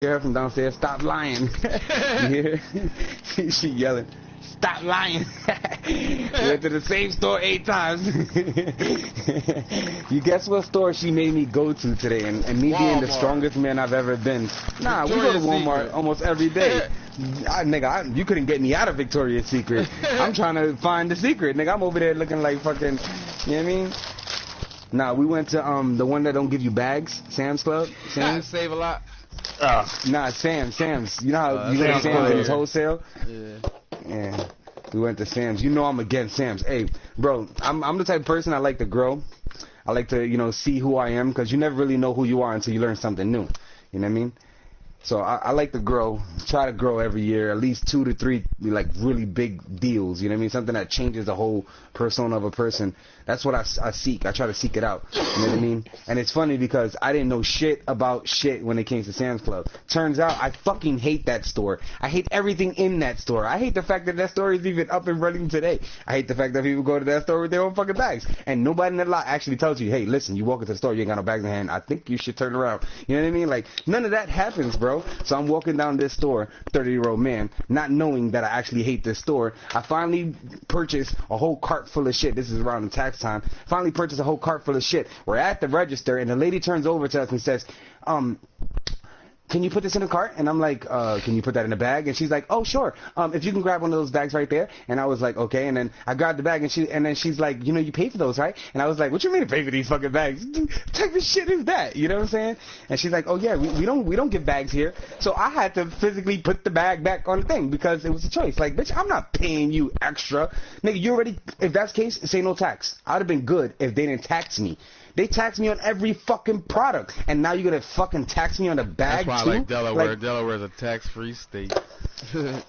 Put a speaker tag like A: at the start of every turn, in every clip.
A: her from downstairs, stop lying. You hear her? She yelling, stop lying. Went to the same store 8 times. You guess what store she made me go to today? And me being the strongest man I've ever been. Nah, we go to Walmart almost every day. Nigga, you couldn't get me out of Victoria's Secret. I'm trying to find the secret. Nigga, I'm over there looking like fucking, you know what I mean? Nah, we went to the one that don't give you bags, Sam's Club. Sam's?
B: Save a lot.
A: Nah, Sam's. You know how you go to Sam's and it's wholesale? Yeah. We went to Sam's. You know I'm against Sam's. Hey, bro, I'm the type of person I like to grow. I like to, you know, see who I am, because you never really know who you are until you learn something new. You know what I mean? So I like to grow, try to grow every year, at least 2 to 3 like really big deals, you know what I mean? Something that changes the whole persona of a person. That's what I seek. I try to seek it out, you know what I mean? And it's funny because I didn't know shit about shit when it came to Sam's Club. Turns out I fucking hate that store. I hate everything in that store. I hate the fact that that store is even up and running today. I hate the fact that people go to that store with their own fucking bags. And nobody in the lot actually tells you, hey, listen, you walk into the store, you ain't got no bags in hand. I think you should turn around. You know what I mean? Like, none of that happens, bro. So I'm walking down this store, 30-year-old man, not knowing that I actually hate this store. I finally purchased a whole cart full of shit. This is around the tax time. Finally purchased a whole cart full of shit. We're at the register, and the lady turns over to us and says, can you put this in a cart? And I'm like, can you put that in a bag? And she's like, oh, sure. If you can grab one of those bags right there. And I was like, okay. And then I grabbed the bag, and then she's like, you know, you pay for those, right? And I was like, what you mean to pay for these fucking bags? What type of shit is that? You know what I'm saying? And she's like, oh yeah, we don't give bags here. So I had to physically put the bag back on the thing because it was a choice. Like, bitch, I'm not paying you extra. Nigga, you already, if that's the case, say no tax. I'd have been good if they didn't tax me. They tax me on every fucking product, and now you're gonna fucking tax me on the bag too?
B: That's why I like Delaware. Like, Delaware's a tax-free state.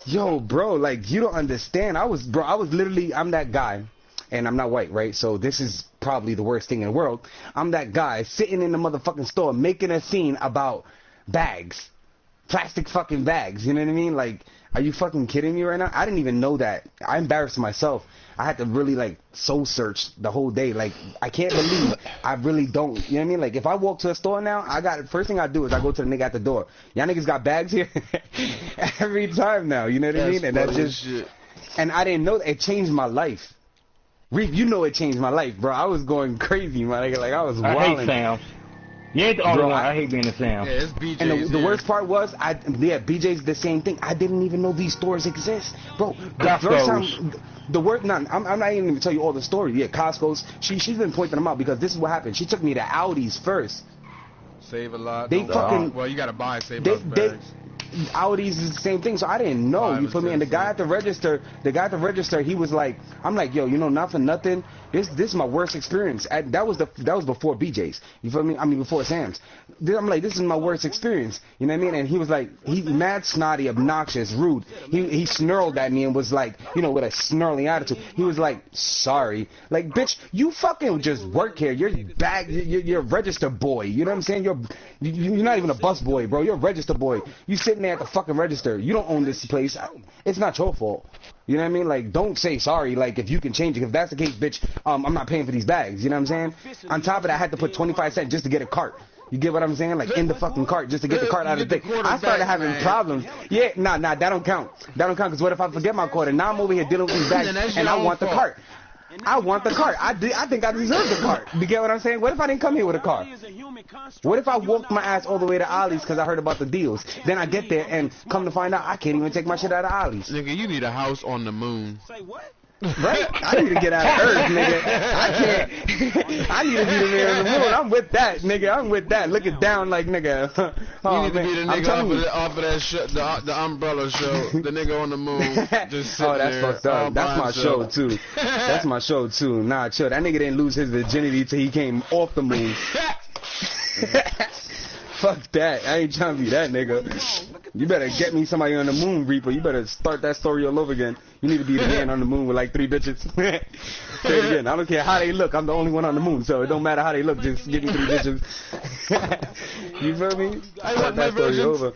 A: Yo, bro, like, you don't understand. I was literally, I'm that guy, and I'm not white, right? So this is probably the worst thing in the world. I'm that guy sitting in the motherfucking store making a scene about bags. Plastic fucking bags, you know what I mean? Like, are you fucking kidding me right now? I didn't even know that. I embarrassed myself. I had to really, like, soul search the whole day. Like, I can't believe I really don't. You know what I mean? Like, if I walk to a store now, first thing I do is I go to the nigga at the door. Y'all niggas got bags here? Every time now, you know what I mean? And that's just shit. And I didn't know that. It changed my life. Reef, you know it changed my life, bro. I was going crazy, my nigga. Like, I was wilding.
C: I hate Sam. You ain't the only one. I hate being a Sam.
B: Yeah, it's BJ's.
A: And the worst part was, BJ's the same thing. I didn't even know these stores exist, bro. The first time, I'm not even gonna tell you all the story. Yeah, Costco's. She's been pointing them out because this is what happened. She took me to Aldi's first.
B: Save a lot.
A: They fucking.
B: Well, you gotta buy Save a lot bags.
A: Audi's is the same thing, so I didn't know. You feel me? And the guy at the register, he was like, I'm like, yo, you know, not for nothing. This is my worst experience. That was before BJ's. You feel me? I mean, before Sam's. I'm like, this is my worst experience. You know what I mean? And he was like, he mad snotty, obnoxious, rude. He snarled at me and was like, you know, with a snarling attitude. He was like, sorry. Like, bitch, you fucking just work here. You're a register boy. You know what I'm saying? You're not even a bus boy, bro. You're a register boy. You sitting there at the fucking register. You don't own this place. It's not your fault. You know what I mean? Like, don't say sorry, like, if you can change it. If that's the case, bitch, I'm not paying for these bags. You know what I'm saying? On top of that, I had to put 25 cents just to get a cart. You get what I'm saying? Like, in the fucking cart, just to get the cart out of the thing. I started having problems. Yeah, nah, that don't count. That don't count, because what if I forget my quarter? Now I'm over here dealing with these bags, and I want the cart. I want the cart. I think I deserve the cart. You get what I'm saying? What if I didn't come here with a car? What if I walked my ass all the way to Ollie's because I heard about the deals? Then I get there and come to find out I can't even take my shit out of Ollie's.
B: Nigga, you need a house on the moon.
D: Say what?
A: Right? I need to get out of Earth, nigga. I can't. I need to be the man on the moon. I'm with that, nigga. I'm with that. Looking down like, nigga.
B: Oh, you need to be the nigga off of that show, the Umbrella show. The nigga on the moon. Just sitting
A: that's
B: there,
A: fucked up. That's my show, too. That's my show, too. Nah, chill. That nigga didn't lose his virginity till he came off the moon. Fuck that. I ain't trying to be that nigga. You better get me somebody on the moon, Reaper. You better start that story all over again. You need to be the man on the moon with like 3 bitches. Say it again. I don't care how they look. I'm the only one on the moon, so it don't matter how they look. Just give me 3 bitches. You feel me? Start that story over.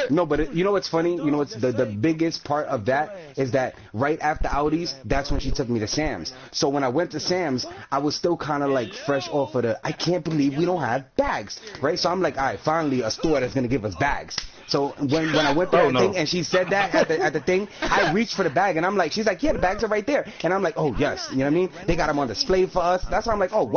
A: No, but you know what's funny? You know what's the biggest part of that is that right after Audi's, that's when she took me to Sam's. So when I went to Sam's, I was still kind of like fresh off of I can't believe we don't have bags, right? So I'm like, all right, finally a store that's going to give us bags. So when I went through the thing and she said that at the thing, I reached for the bag and I'm like, she's like, yeah, the bags are right there. And I'm like, oh yes, you know what I mean? They got them on display for us. That's why I'm like, oh,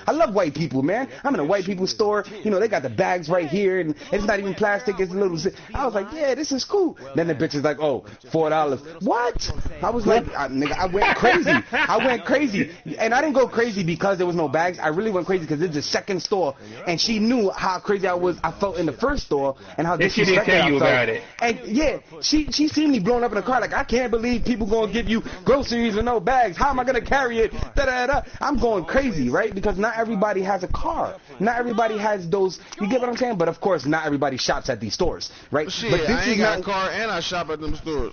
A: I love white people, man. I'm in a white people store. You know, they got the bags right here and it's not even plastic. It's a little. I was like, yeah, this is cool. Then the bitch is like, oh, $4. What? I was like, nigga, I went crazy. I went crazy. And I didn't go crazy because there was no bags. I really went crazy because it's the second store and she knew how crazy I felt in the first store and how disrespectful I felt. And yeah, she seen me blowing up in the car like, I can't believe people gonna give you groceries and no bags. How am I gonna carry it? Da-da-da-da. I'm going crazy, right? Because not everybody has a car. Not everybody has those. You get what I'm saying? But of course, not everybody shops at these stores, right?
B: Shit,
A: but this
B: I ain't got a car and I shop at them stores.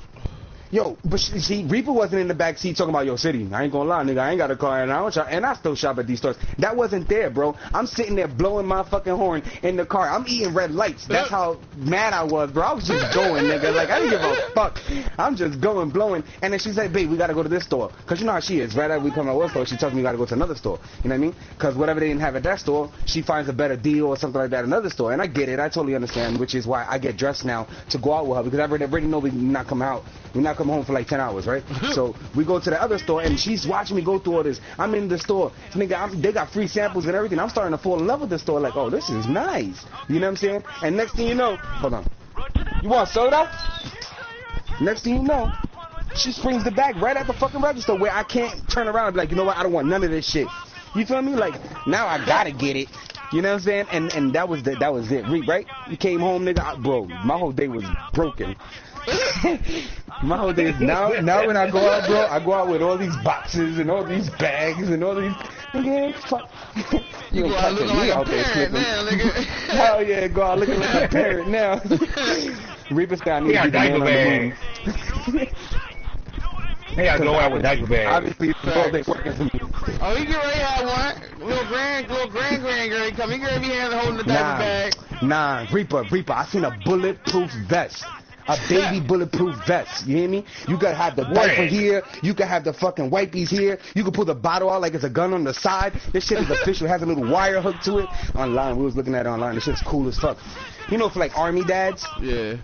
A: Yo, but see, Reaper wasn't in the back seat talking about, yo, City, I ain't gonna lie, nigga, I ain't got a car and I don't shop, and I still shop at these stores. That wasn't there, bro. I'm sitting there blowing my fucking horn in the car. I'm eating red lights. That's how mad I was, bro. I was just going, nigga. Like, I didn't give a fuck. I'm just going, blowing. And then she's like, babe, we gotta go to this store. Cause you know how she is. Right after we come to one store, she tells me we gotta go to another store. You know what I mean? Cause whatever they didn't have at that store, she finds a better deal or something like that at another store. And I get it. I totally understand, which is why I get dressed now to go out with her. Because I already know we're not coming out. We're not coming home for like 10 hours, right? So we go to the other store, and she's watching me go through all this. I'm in the store. Nigga, they got free samples and everything. I'm starting to fall in love with the store. Like, oh, this is nice. You know what I'm saying? And next thing you know, hold on. You want soda? Next thing you know, she springs the bag right at the fucking register where I can't turn around and be like, you know what? I don't want none of this shit. You feel me? Like, now I gotta get it. You know what I'm saying? And that was it. Right? You came home, nigga. Bro, my whole day was broken. My whole day is now when I go out, bro, I go out with all these boxes and all these bags and all these. Nigga, fuck.
B: You go out looking like a parent now, nigga.
A: Hell yeah, go out looking like a parent now. Reaper Scott needs to be the man on the moon.
C: Hey, I go out with diaper bags.
A: Obviously, it's all day working for me.
B: Oh, he get ready to have one. Little grand girl come. He get ready to be holding the diaper bag.
A: Nah, Reaper, I seen a bulletproof vest. A baby bulletproof vest, you hear me? You gotta have the diaper here, you can have the fucking wipies here, you can pull the bottle out like it's a gun on the side. This shit is official, it has a little wire hook to it. Online, we was looking at it online, this shit's cool as fuck. You know, for like army dads?
B: Yeah.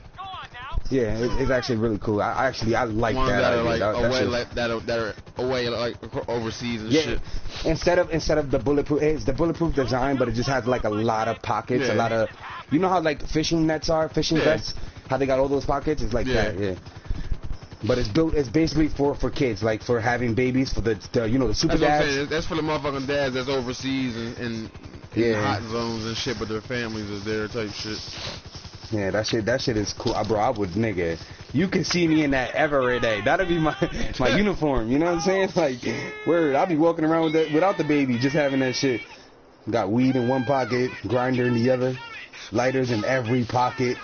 A: Yeah, it's actually really cool. I like
B: ones
A: that.
B: That are like that are away like overseas and shit.
A: Instead of the bulletproof, it's the bulletproof design, but it just has like a lot of pockets, a lot of, you know how like fishing nets are, fishing vests, how they got all those pockets? It's like that, But it's basically for kids, like for having babies, for the you know, the super dads.
B: That's for the motherfucking dads that's overseas and hot zones and shit, but their families is there type shit.
A: Yeah, that shit is cool, bro. I would, nigga. You can see me in that every day. That'll be my uniform. You know what I'm saying? Like, word. I'll be walking around with that, without the baby, just having that shit. Got weed in one pocket, grinder in the other, lighters in every pocket.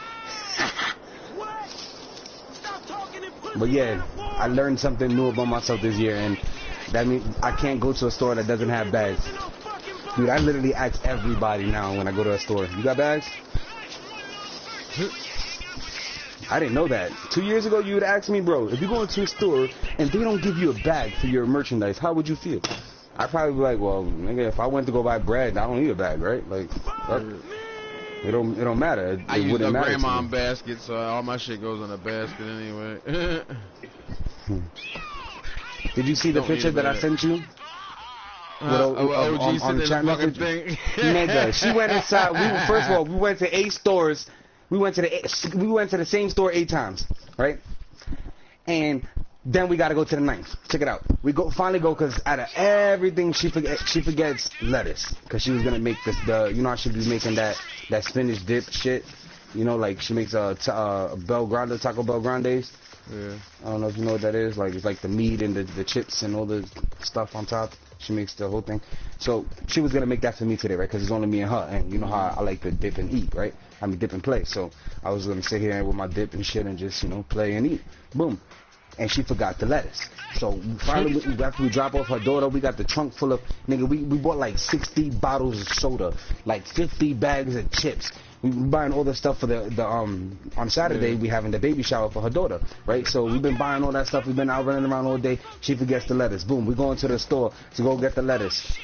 A: But yeah, I learned something new about myself this year, and that means I can't go to a store that doesn't have bags. Dude, I literally ask everybody now when I go to a store, you got bags? I didn't know that. 2 years ago, you would ask me, bro, if you go into a store and they don't give you a bag for your merchandise, how would you feel? I'd probably be like, well, nigga, if I went to go buy bread, I don't need a bag, right? Like, fuck. It don't matter.
B: I use a grandma basket, so all my shit goes in a basket anyway.
A: Did you see the picture that I sent you?
B: On the chat message?
A: Nigga, she went inside. First of all, we went to 8 stores. We went to the same store 8 times, right? And then we gotta go to the 9th. Check it out. We finally go because out of everything she forgets lettuce, because she was gonna make you know how she be making that spinach dip shit. You know, like she makes Taco Bell Grandes.
B: Yeah.
A: I don't know if you know what that is. Like, it's like the meat and the chips and all the stuff on top. She makes the whole thing. So she was gonna make that for me today, right? Because it's only me and her, and you know how I like to dip and eat, right? I mean, dip and play. So I was gonna sit here with my dip and shit and just, you know, play and eat. Boom. And she forgot the lettuce. So finally, after we drop off her daughter, we got the trunk full of, nigga, we bought like 60 bottles of soda, like 50 bags of chips. We buying all the stuff for on Saturday, we having the baby shower for her daughter, right? So we've been buying all that stuff. We've been out running around all day. She forgets the lettuce. Boom, we going to the store to go get the lettuce.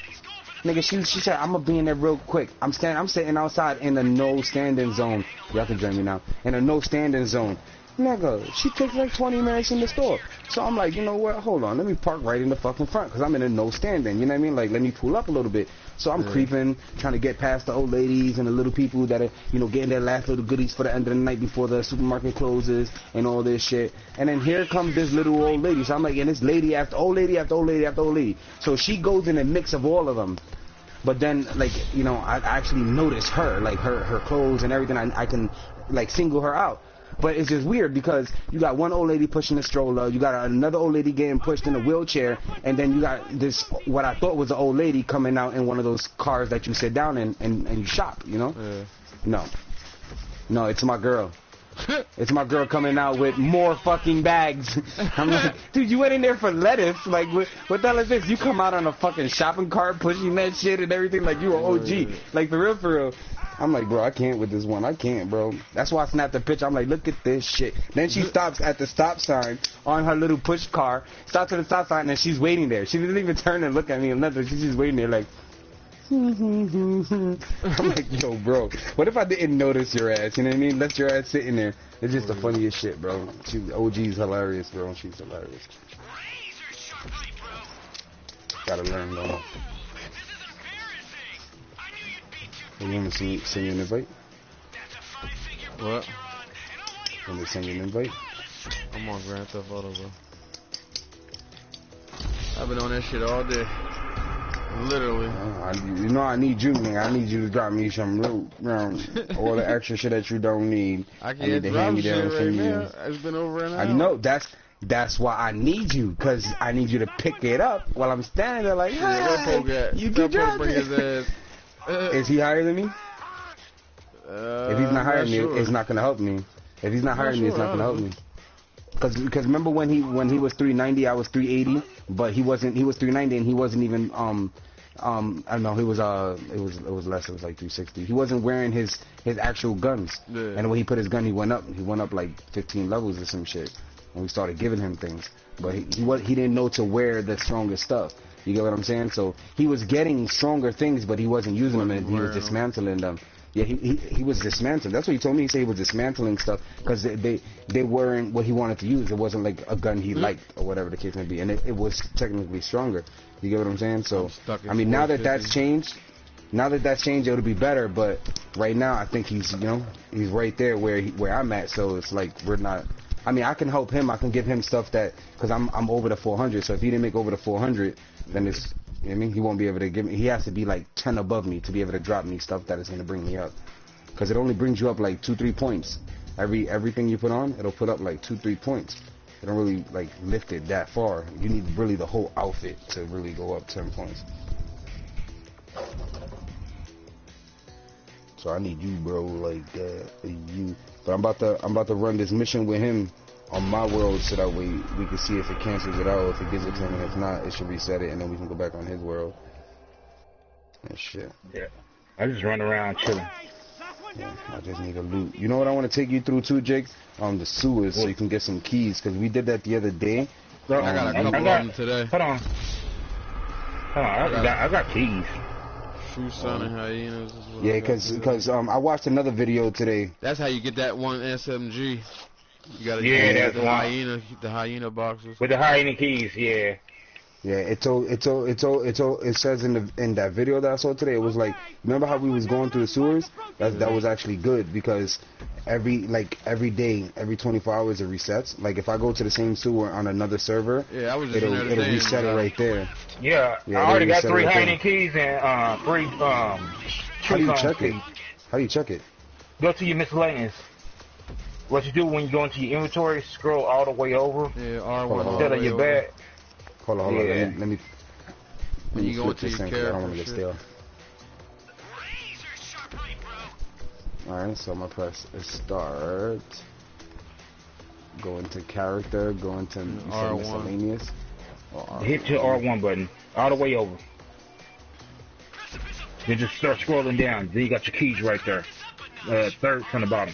A: Nigga, she said, I'm gonna be in there real quick. I'm sitting outside in the no standing zone. Y'all can join me now. In a no standing zone. Nigga, she took like 20 minutes in the store. So I'm like, you know what? Hold on. Let me park right in the fucking front because I'm in a no standing. You know what I mean? Like, let me pull up a little bit. So I'm creeping, trying to get past the old ladies and the little people that are, you know, getting their last little goodies for the end of the night before the supermarket closes and all this shit. And then here comes this little old lady. So I'm like, and this lady after old lady after old lady after old lady. So she goes in a mix of all of them. But then, like, you know, I actually notice her, like her clothes and everything. I can, like, single her out. But it's just weird because you got one old lady pushing a stroller, you got another old lady getting pushed in a wheelchair, and then you got this, what I thought was an old lady coming out in one of those cars that you sit down in and you shop, you know? Yeah. No, it's my girl. It's my girl coming out with more fucking bags. I'm like, dude, you went in there for lettuce. Like, what the hell is this? You come out on a fucking shopping cart pushing that shit and everything like you were OG. Like, for real. I'm like, bro, I can't with this one. I can't, bro. That's why I snapped the picture. I'm like, look at this shit. Then she stops at the stop sign on her little push car. Stops at the stop sign and she's waiting there. She didn't even turn and look at me or nothing. She's just waiting there like, I'm like, yo, bro, what if I didn't notice your ass? You know what I mean? Left your ass sitting there. It's just the funniest shit, bro. OG's hilarious, bro. She's hilarious. Gotta learn, though. You want me to send you an invite?
B: What?
A: You want me to send you an invite?
B: I'm on Grand Theft Auto, bro. I've been on that shit all day. Literally.
A: You know I need you, man. I need you to drop me some loot. All the extra shit that you don't need.
B: I can't drop shit right now. It's been over an hour.
A: I know. That's why I need you, because I need you to pick it up while I'm standing there like, hey, you can drop it. Is he higher than me? If he's not higher than me, it's not gonna help me. If he's not higher than me, it's not gonna help me. Because remember when he was 390, I was 380, but he was 390 and he wasn't even I don't know, it was less, it was like 360. He wasn't wearing his actual guns. Yeah. And when he put his gun, he went up like 15 levels or some shit. And we started giving him things, but he didn't know to wear the strongest stuff. You get what I'm saying? So he was getting stronger things, but he wasn't using them, and he was dismantling them. Yeah, he was dismantling. That's what he told me. He said he was dismantling stuff because they weren't what he wanted to use. It wasn't like a gun he liked or whatever the case may be, and it was technically stronger. You get what I'm saying? So I mean, now that that's changed, it'll be better. But right now, I think he's right there where I'm at. So it's like we're not. I mean, I can help him. I can give him stuff that because I'm over the 400. So if he didn't make over the 400, then it's. You know what I mean? He won't be able to give me. He has to be like 10 above me to be able to drop me stuff that is going to bring me up. Because it only brings you up like 2-3 points. Everything you put on, it'll put up like 2-3 points. It don't really like lift it that far. You need really the whole outfit to really go up 10 points. So I need you, bro, like you. But I'm about to run this mission with him on my world so that way we can see if it cancels it out, if it gives it to him, and if not, it should reset it, and then we can go back on his world. And shit.
C: Yeah. I just run around chilling.
A: Yeah, I just need a loot. You know what I want to take you through too, Jake? The sewers, so you can get some keys, because we did that the other day.
B: Bro, I got a couple of them today.
C: Hold on, I got keys.
B: Shoe Sun and Hyenas.
A: Yeah, because I watched another video today.
B: That's how you get that one SMG. You gotta
C: that's
B: the hyena boxes
C: with the hyena keys. Yeah.
A: Yeah, it says in that video that I saw today, it was like, remember how we was going through the sewers? That was actually good because every day, every 24 hours it resets. Like if I go to the same sewer on another server, it'll reset it right there.
C: Yeah, I already got 3 hyena keys and 3
A: How do you check it? How do you check it?
C: Go to your miscellaneous. What you do when you go into your inventory, scroll all the way over.
B: Yeah, R1
C: instead of your bag.
A: Hold on. Let me
B: when you go into your character,
A: I don't want to get stale. Alright, so I'm going to press start. Go into character, go into miscellaneous.
C: Hit your R1 button, all the way over. Then just start scrolling down. Then you got your keys right there. Third from the bottom.